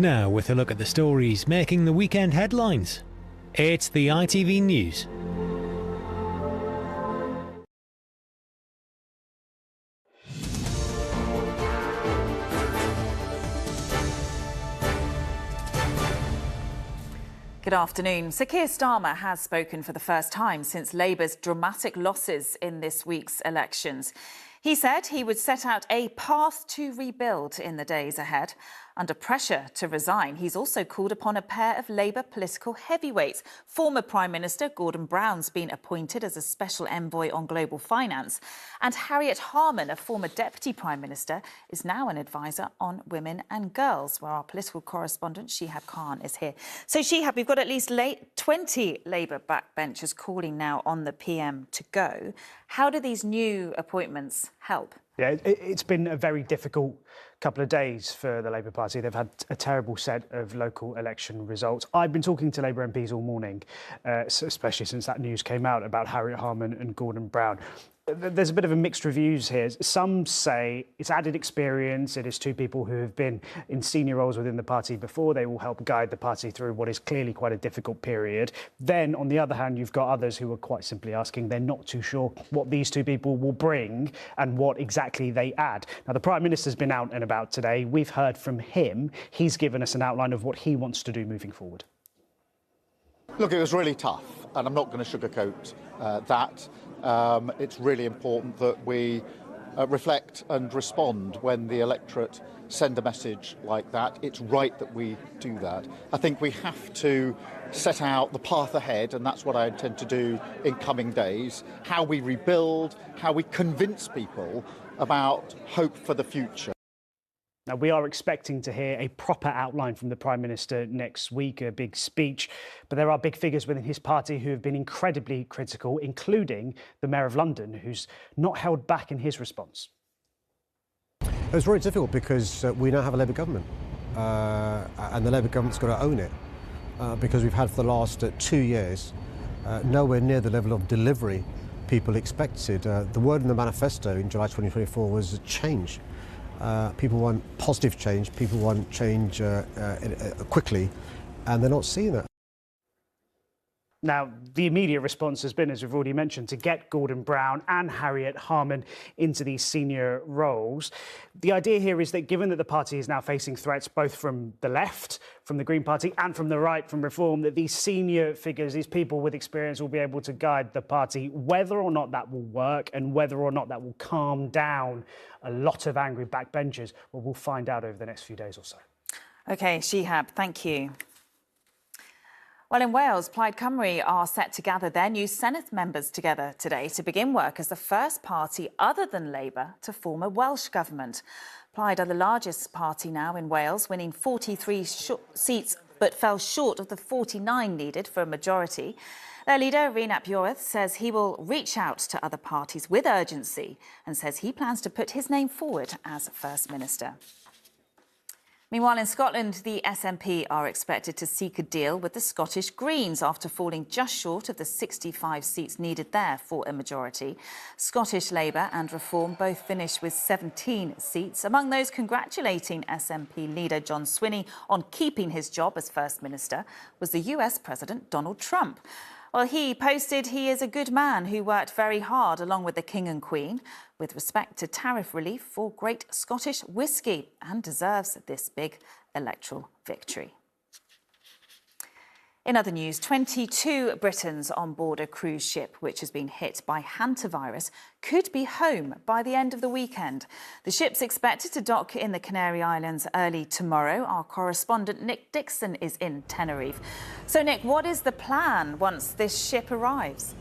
Now with a look at the stories making the weekend headlines. It's the ITV News. Good afternoon. Sir Keir Starmer has spoken for the first time since Labour's dramatic losses in this week's elections. He said he would set out a path to rebuild in the days ahead. Under pressure to resign, he's also called upon a pair of Labour political heavyweights. Former Prime Minister Gordon Brown's been appointed as a special envoy on global finance. And Harriet Harman, a former Deputy Prime Minister, is now an advisor on women and girls, where our political correspondent Shihab Khan is here. So Shihab, we've got at least 20 Labour backbenchers calling now on the PM to go. How do these new appointments help? Yeah, it's been a very difficult couple of days for the Labour Party. They've had a terrible set of local election results. I've been talking to Labour MPs all morning, especially since that news came out about Harriet Harman and Gordon Brown. There's a bit of a mixed reviews here. Some say it's added experience. It is two people who have been in senior roles within the party before. They will help guide the party through what is clearly quite a difficult period. Then, on the other hand, you've got others who are quite simply asking they're not too sure what these two people will bring and what exactly they add. Now, the Prime Minister's been out and about today. We've heard from him. He's given us an outline of what he wants to do moving forward. Look, it was really tough, and I'm not going to sugarcoat that. It's really important that we reflect and respond when the electorate send a message like that. It's right that we do that. I think we have to set out the path ahead, and that's what I intend to do in coming days. How we rebuild, how we convince people about hope for the future. Now, we are expecting to hear a proper outline from the Prime Minister next week, a big speech. But there are big figures within his party who have been incredibly critical, including the Mayor of London, who's not held back in his response. It was very difficult because we now have a Labour government and the Labour government's got to own it because we've had for the last 2 years nowhere near the level of delivery people expected. The word in the manifesto in July 2024 was change. People want positive change, people want change quickly, and they're not seeing that. Now, the immediate response has been, as we've already mentioned, to get Gordon Brown and Harriet Harman into these senior roles. The idea here is that given that the party is now facing threats both from the left, from the Green Party, and from the right, from Reform, that these senior figures, these people with experience, will be able to guide the party. Whether or not that will work and whether or not that will calm down a lot of angry backbenchers, well, we'll find out over the next few days or so. OK, Shihab, thank you. Well, in Wales, Plaid Cymru are set to gather their new Senedd members together today to begin work as the first party other than Labour to form a Welsh government. Plaid are the largest party now in Wales, winning 43 seats but fell short of the 49 needed for a majority. Their leader, Rhun ap Iorwerth, says he will reach out to other parties with urgency and says he plans to put his name forward as First Minister. Meanwhile, in Scotland, the SNP are expected to seek a deal with the Scottish Greens after falling just short of the 65 seats needed there for a majority. Scottish Labour and Reform both finished with 17 seats. Among those congratulating SNP leader John Swinney on keeping his job as First Minister was the US President Donald Trump. Well, he posted he is a good man who worked very hard along with the King and Queen with respect to tariff relief for Great Scottish whisky and deserves this big electoral victory. In other news, 22 Britons on board a cruise ship which has been hit by hantavirus could be home by the end of the weekend. The ship's expected to dock in the Canary Islands early tomorrow. Our correspondent Nick Dixon is in Tenerife. So, Nick, what is the plan once this ship arrives?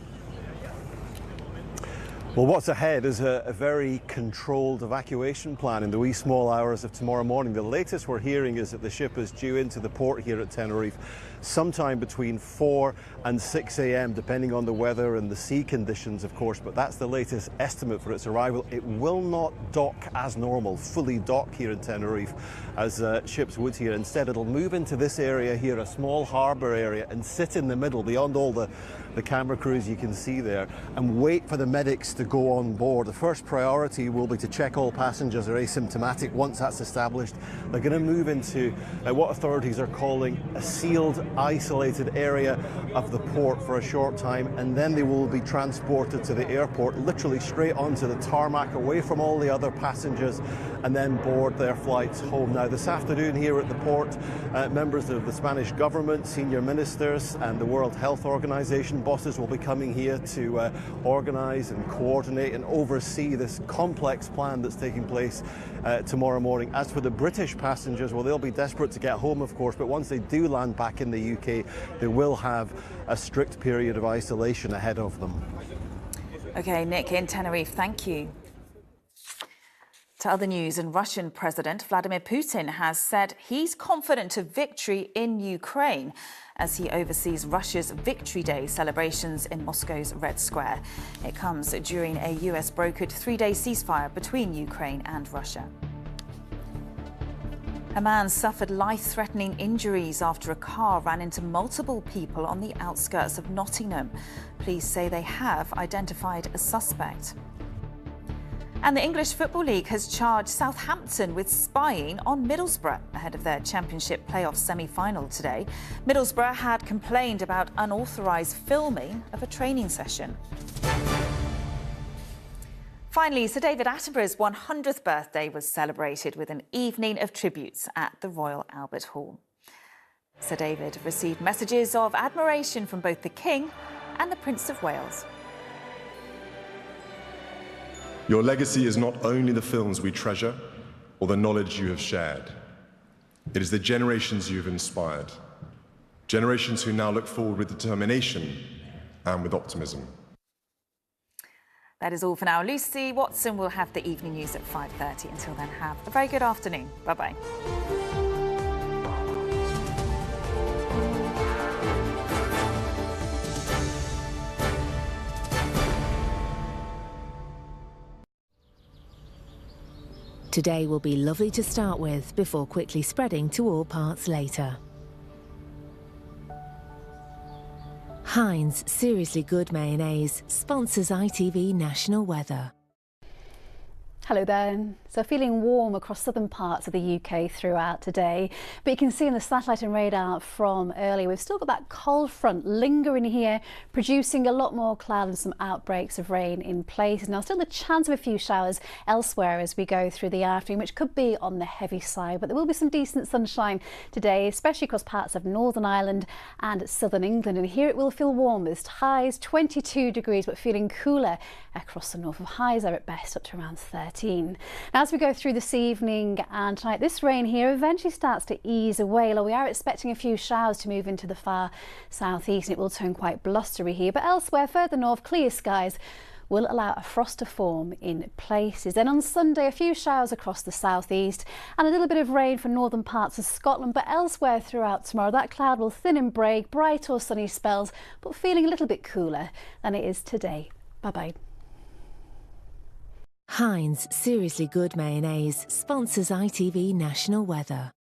Well, what's ahead is a very controlled evacuation plan in the wee small hours of tomorrow morning. The latest we're hearing is that the ship is due into the port here at Tenerife sometime between 4 and 6 a.m. depending on the weather and the sea conditions, of course, but that's the latest estimate for its arrival. It will not dock as normal, fully dock here in Tenerife as ships would here. Instead, it'll move into this area here, a small harbour area, and sit in the middle beyond all the camera crews you can see there, and wait for the medics to go on board. The first priority will be to check all passengers are asymptomatic. Once that's established, they're going to move into what authorities are calling a sealed, isolated area of the port for a short time, and then they will be transported to the airport, literally straight onto the tarmac, away from all the other passengers, and then board their flights home. Now, this afternoon here at the port, members of the Spanish government, senior ministers, and the World Health Organization bosses will be coming here to organise and coordinate and oversee this complex plan that's taking place tomorrow morning. As for the British passengers, well, they'll be desperate to get home, of course, but once they do land back in the UK, they will have a strict period of isolation ahead of them. OK, Nick in Tenerife, thank you. To other news, and Russian President Vladimir Putin has said he's confident of victory in Ukraine as he oversees Russia's Victory Day celebrations in Moscow's Red Square. It comes during a US-brokered three-day ceasefire between Ukraine and Russia. A man suffered life-threatening injuries after a car ran into multiple people on the outskirts of Nottingham. Police say they have identified a suspect. And the English Football League has charged Southampton with spying on Middlesbrough ahead of their Championship playoff semi-final today. Middlesbrough had complained about unauthorised filming of a training session. Finally, Sir David Attenborough's 100th birthday was celebrated with an evening of tributes at the Royal Albert Hall. Sir David received messages of admiration from both the King and the Prince of Wales. Your legacy is not only the films we treasure or the knowledge you have shared. It is the generations you have inspired. Generations who now look forward with determination and with optimism. That is all for now. Lucy Watson will have the evening news at 5:30. Until then, have a very good afternoon. Bye-bye. Today will be lovely to start with before quickly spreading to all parts later. Heinz Seriously Good Mayonnaise sponsors ITV National Weather. Hello there. So feeling warm across southern parts of the UK throughout today, but you can see in the satellite and radar from earlier we've still got that cold front lingering here, producing a lot more cloud and some outbreaks of rain in places. Now still the chance of a few showers elsewhere as we go through the afternoon, which could be on the heavy side, but there will be some decent sunshine today, especially across parts of Northern Ireland and southern England, and here it will feel warmest. Highs 22 degrees but feeling cooler across the north, of highs are at best up to around 13. Now, as we go through this evening and tonight, this rain here eventually starts to ease away, although we are expecting a few showers to move into the far southeast, and it will turn quite blustery here, but elsewhere further north, clear skies will allow a frost to form in places. Then on Sunday, a few showers across the southeast and a little bit of rain for northern parts of Scotland, but elsewhere throughout tomorrow that cloud will thin and break, bright or sunny spells, but feeling a little bit cooler than it is today. Bye-bye. Heinz Seriously Good Mayonnaise sponsors ITV National Weather.